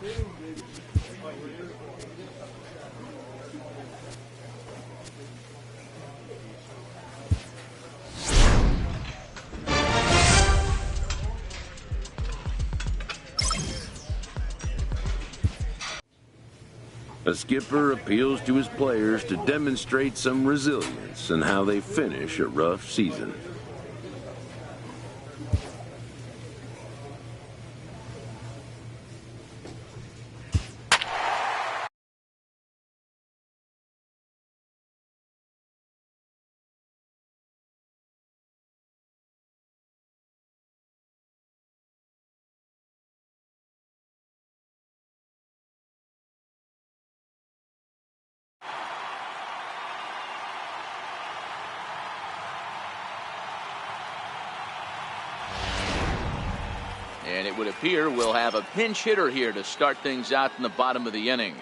A skipper appeals to his players to demonstrate some resilience in how they finish a rough season. And it would appear we'll have a pinch hitter here to start things out in the bottom of the inning.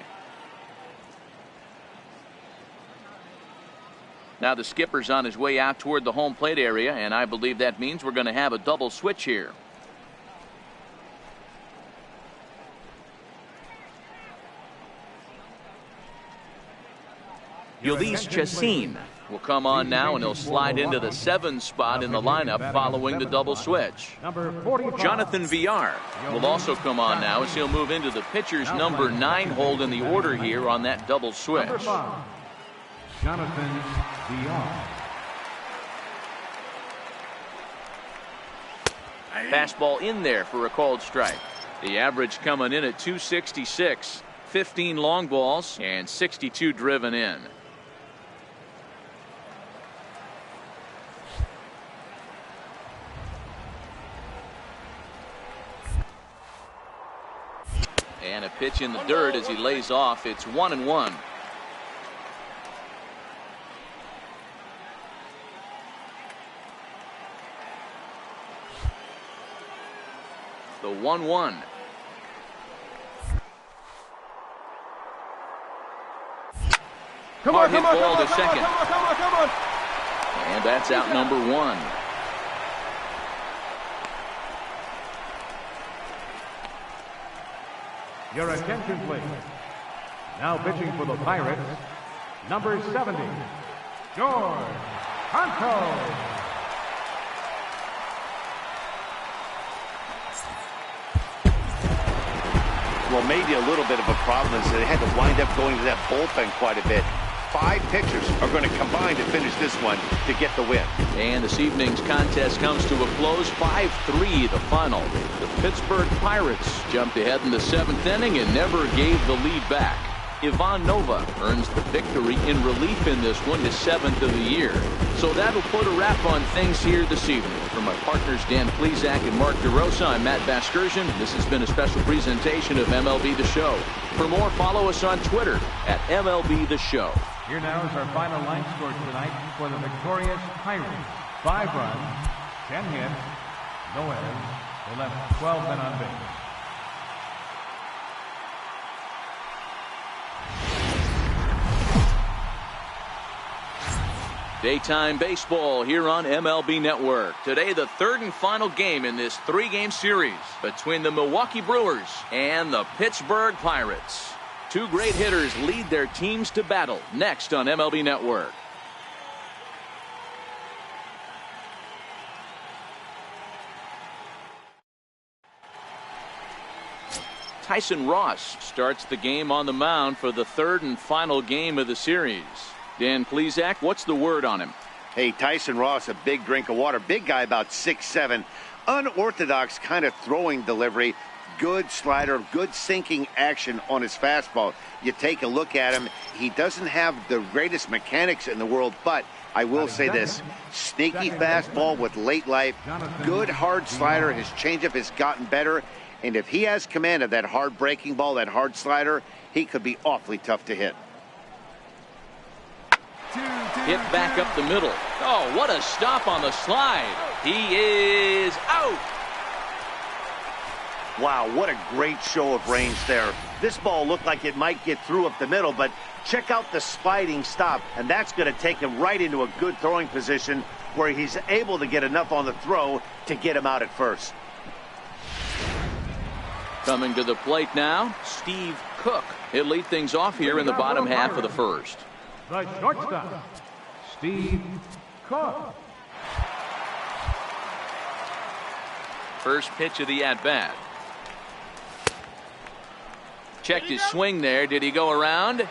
Now the skipper's on his way out toward the home plate area, and I believe that means we're going to have a double switch here. Yildiz Chacin will come on now, and he'll slide into the 7 spot in the lineup following the double switch. Jonathan Villar will also come on now as he'll move into the pitcher's number 9 hold in the order here on that double switch. Jonathan Villar. Fastball in there for a called strike. The average coming in at 266, 15 long balls, and 62 driven in. And a pitch in the dirt as he lays off. It's 1-1. The 1-1. Hard hit ball to second. And that's out number 1. Your attention, please. Now pitching for the Pirates, number 70, George Honto. Well, maybe a little bit of a problem is they had to wind up going to that bullpen quite a bit. 5 pitchers are going to combine to finish this one to get the win. And this evening's contest comes to a close. 5-3 the final. The Pittsburgh Pirates jumped ahead in the 7th inning and never gave the lead back. Ivan Nova earns the victory in relief in this one, his 7th of the year. So that'll put a wrap on things here this evening. For my partners Dan Plesac and Mark DeRosa, I'm Matt Vasgersian. This has been a special presentation of MLB The Show. For more, follow us on Twitter at MLB The Show. Here now is our final line score tonight for the victorious Pirates. 5 runs, 10 hits, no errors. They left 12 men on base. Daytime baseball here on MLB Network. Today, the 3rd and final game in this 3-game series between the Milwaukee Brewers and the Pittsburgh Pirates. 2 great hitters lead their teams to battle next on MLB Network. Tyson Ross starts the game on the mound for the 3rd and final game of the series. Dan Plesac, what's the word on him? Hey, Tyson Ross, a big drink of water. Big guy, about 6'7". Unorthodox kind of throwing delivery. Good slider, good sinking action on his fastball. You take a look at him, he doesn't have the greatest mechanics in the world, but I will say this, sneaky fastball with late life, good hard slider, his changeup has gotten better, and if he has command of that hard breaking ball, that hard slider, he could be awfully tough to hit. Hit back up the middle. Oh, what a stop on the slide. He is out. Wow, what a great show of range there. This ball looked like it might get through up the middle, but check out the sliding stop, and that's going to take him right into a good throwing position where he's able to get enough on the throw to get him out at first. Coming to the plate now, Steve Cook. He'll lead things off here in the bottom half of the first. The shortstop, Steve Cook. First pitch of the at-bat. Checked his swing there. Did he go around?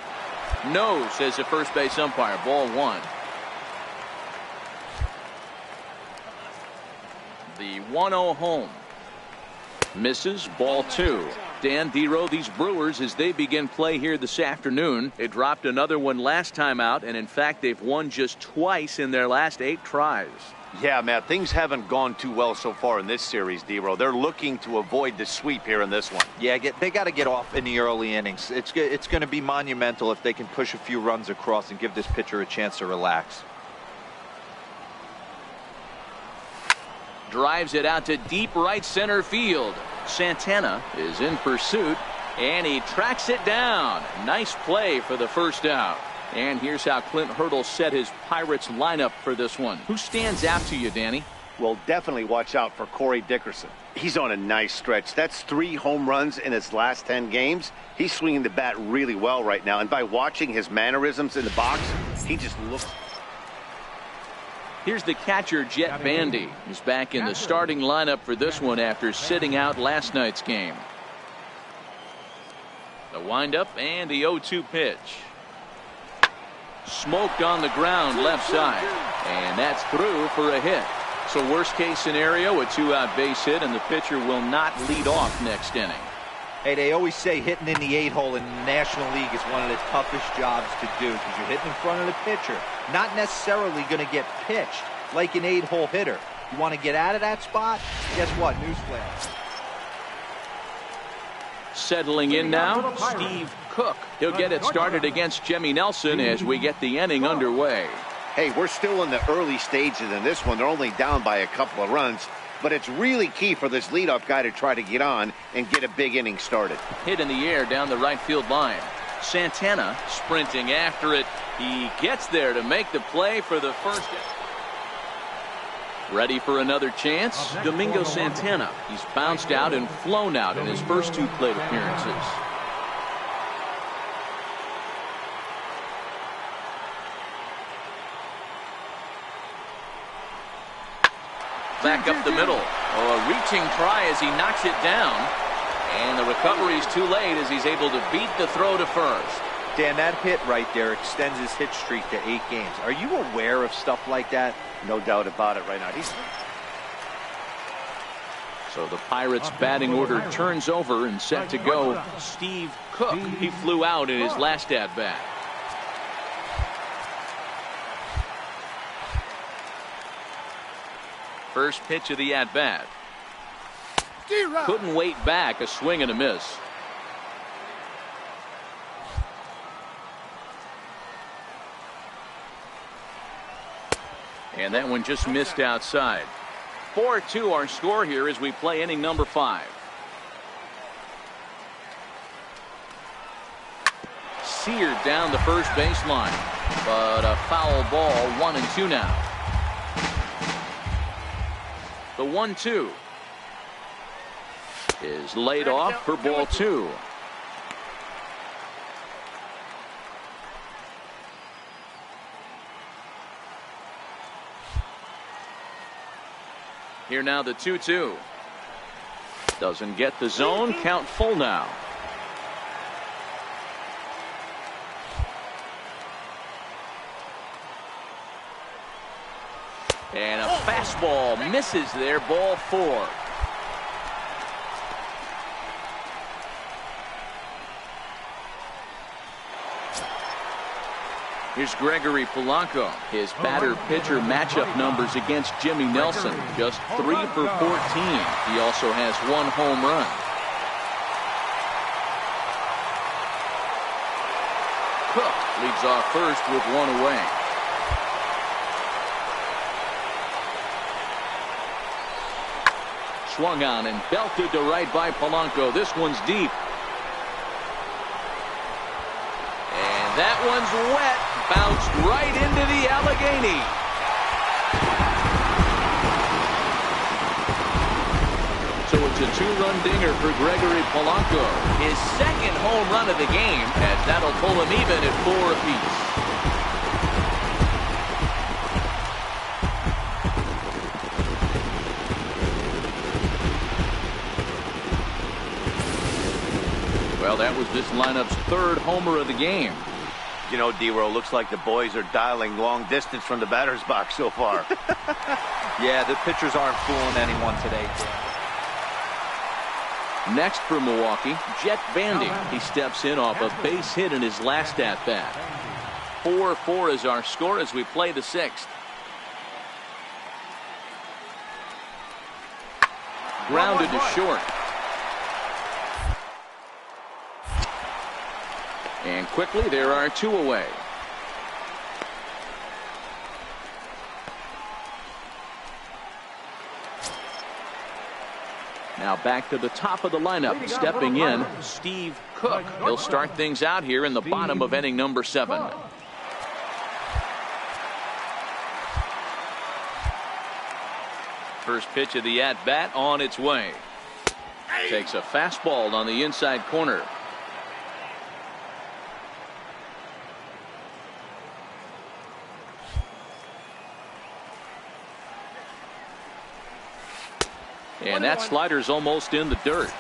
No, says the first base umpire. Ball one. The 1-0 home. Misses. Ball two. Dan Dero, these Brewers, as they begin play here this afternoon, they dropped another one last time out, and in fact they've won just twice in their last 8 tries. Yeah, Matt, things haven't gone too well so far in this series, Dero. They're looking to avoid the sweep here in this one. Yeah, they got to get off in the early innings. It's going to be monumental if they can push a few runs across and give this pitcher a chance to relax. Drives it out to deep right center field. Santana is in pursuit, and he tracks it down. Nice play for the first out. And here's how Clint Hurdle set his Pirates lineup for this one. Who stands out to you, Danny? Well, definitely watch out for Corey Dickerson. He's on a nice stretch. That's 3 home runs in his last 10 games. He's swinging the bat really well right now. And by watching his mannerisms in the box, he just looks... Here's the catcher, Jet Bandy. He's back in the starting lineup for this one after sitting out last night's game. The windup and the 0-2 pitch. Smoked on the ground left side. And that's through for a hit. So worst case scenario, a 2-out base hit, and the pitcher will not lead off next inning. Hey, they always say hitting in the 8-hole in the National League is one of the toughest jobs to do because you're hitting in front of the pitcher. Not necessarily going to get pitched like an 8-hole hitter. You want to get out of that spot? Guess what? Newsflash. Settling in now, Steve Cook. He'll get it started against Jimmy Nelson as we get the inning underway. Hey, we're still in the early stages in this one. They're only down by a couple of runs. But it's really key for this leadoff guy to try to get on and get a big inning started. Hit in the air down the right field line. Santana sprinting after it. He gets there to make the play for the first. Ready for another chance? Domingo Santana. He's bounced out and flown out in his first 2 plate appearances. Back up the middle. Oh, a reaching try as he knocks it down. And the recovery is too late as he's able to beat the throw to first. Dan, that hit right there extends his hit streak to 8 games. Are you aware of stuff like that? No doubt about it right now. So the Pirates batting order turns over and set to go. Steve Cook. He flew out in his last at-bat. First pitch of the at-bat. Couldn't wait back. A swing and a miss. And that one just missed outside. 4-2 our score here as we play inning number 5. Seared down the first baseline. But a foul ball. 1-2 now. The 1-2 is laid off for ball 2. Here now the 2-2. Doesn't get the zone. Count full now. And a fastball misses there. Ball 4. Here's Gregory Polanco. His batter-pitcher matchup numbers against Jimmy Nelson. Just 3 for 14. He also has 1 home run. Cook leads off first with 1 away. Swung on and belted to right by Polanco. This one's deep. And that one's wet. Bounced right into the Allegheny. So it's It's a two-run dinger for Gregory Polanco. His second home run of the game, as that'll pull him even at 4 apiece. Well, that was this lineup's third homer of the game. You know, D-Row, looks like the boys are dialing long distance from the batter's box so far. Yeah, the pitchers aren't fooling anyone today, Dan. Next for Milwaukee, Jet Bandy. He steps in off a base hit in his last at-bat. 4-4 is our score as we play the 6th. Grounded to short. And quickly, there are 2 away. Now back to the top of the lineup. Stepping in, Steve Cook. He'll start things out here in the bottom of inning number 7. First pitch of the at-bat on its way. Takes a fastball on the inside corner. And that slider's almost in the dirt.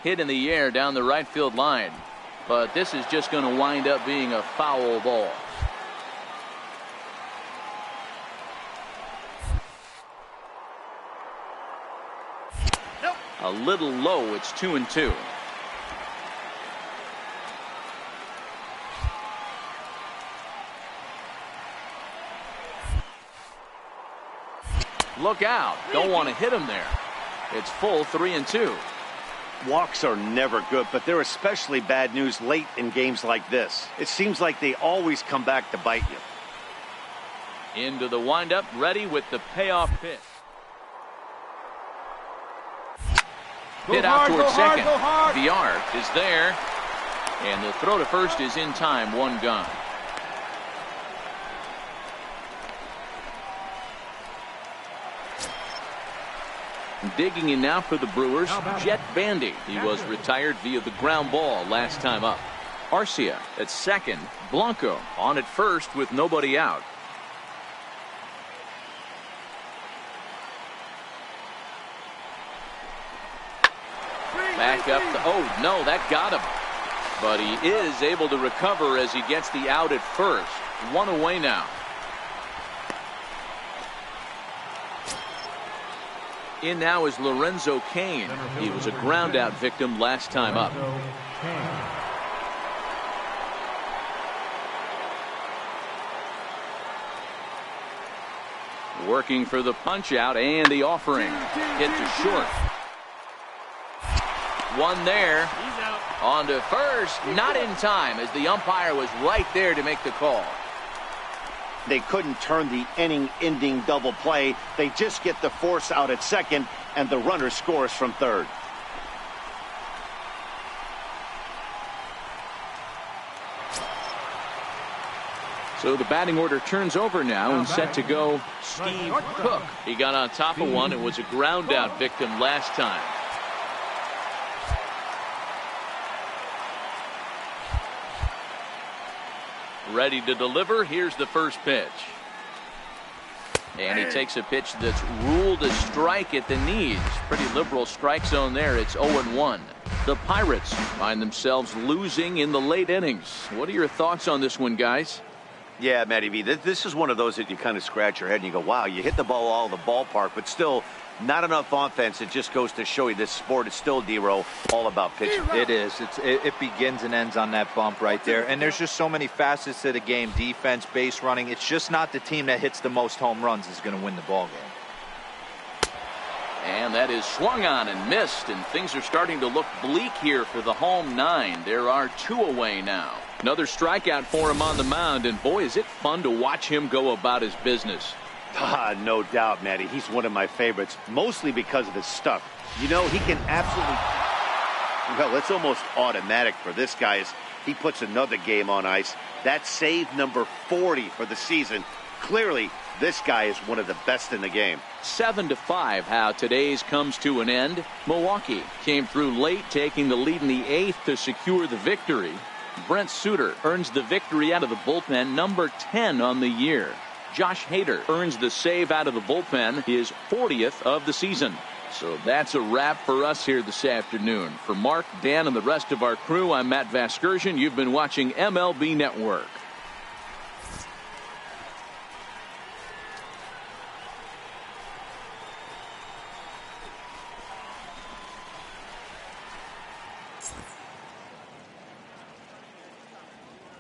Hit in the air down the right field line. But this is just going to wind up being a foul ball. A little low. It's 2-2. Look out. Don't want to hit him there. It's full 3-2. Walks are never good, but they're especially bad news late in games like this. It seems like they always come back to bite you. Into the windup, ready with the payoff pitch. Hit out towards second. The arc is there. And the throw to first is in time. 1 gone. Digging in now for the Brewers, Jet Bandy. He was retired via the ground ball last time up. Arcia at second. Blanco on at first with nobody out. Back up. Oh, no, that got him. But he is able to recover as he gets the out at first. 1 away now. In now is Lorenzo Cain. He was a ground out victim last time up. Working for the punch out and the offering. Hit to short. 1 there. On to first. Not in time as the umpire was right there to make the call. They couldn't turn the inning-ending double play. They just get the force out at second, and the runner scores from third. So the batting order turns over now and set to go Steve Cook. He got on top of one and was a ground out victim last time. Ready to deliver. Here's the first pitch. And he takes a pitch that's ruled a strike at the knees. Pretty liberal strike zone there. It's 0-1. The Pirates find themselves losing in the late innings. What are your thoughts on this one, guys? Yeah, Matty V, this is one of those that you kind of scratch your head and you go, wow, you hit the ball all the ballpark, but still not enough offense. It just goes to show you this sport is still, D-Row, all about pitching. It is. It begins and ends on that bump right there. And there's just so many facets to the game. Defense, base running. It's just not the team that hits the most home runs is going to win the ball game. And that is swung on and missed, and things are starting to look bleak here for the home 9. There are 2 away now. Another strikeout for him on the mound, and boy, is it fun to watch him go about his business. No doubt, Matty. He's one of my favorites, mostly because of his stuff. You know, he can absolutely... Well, it's almost automatic for this guy as he puts another game on ice. That's save number 40 for the season. Clearly, this guy is one of the best in the game. 7-5 how today's comes to an end. Milwaukee came through late, taking the lead in the 8th to secure the victory. Brent Suter earns the victory out of the bullpen, number 10 on the year. Josh Hader earns the save out of the bullpen, his 40th of the season. So that's a wrap for us here this afternoon. For Mark, Dan, and the rest of our crew, I'm Matt Vasgersian. You've been watching MLB Network.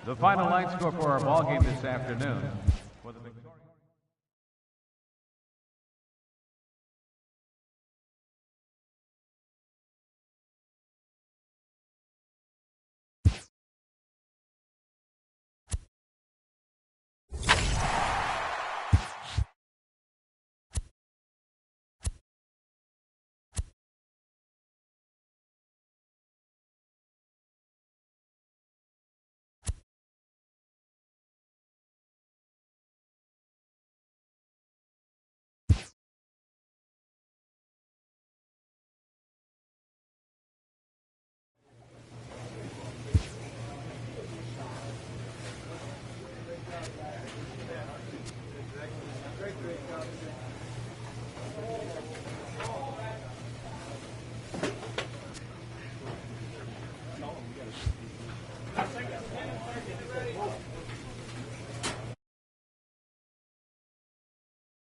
The final line score for our ball game this afternoon: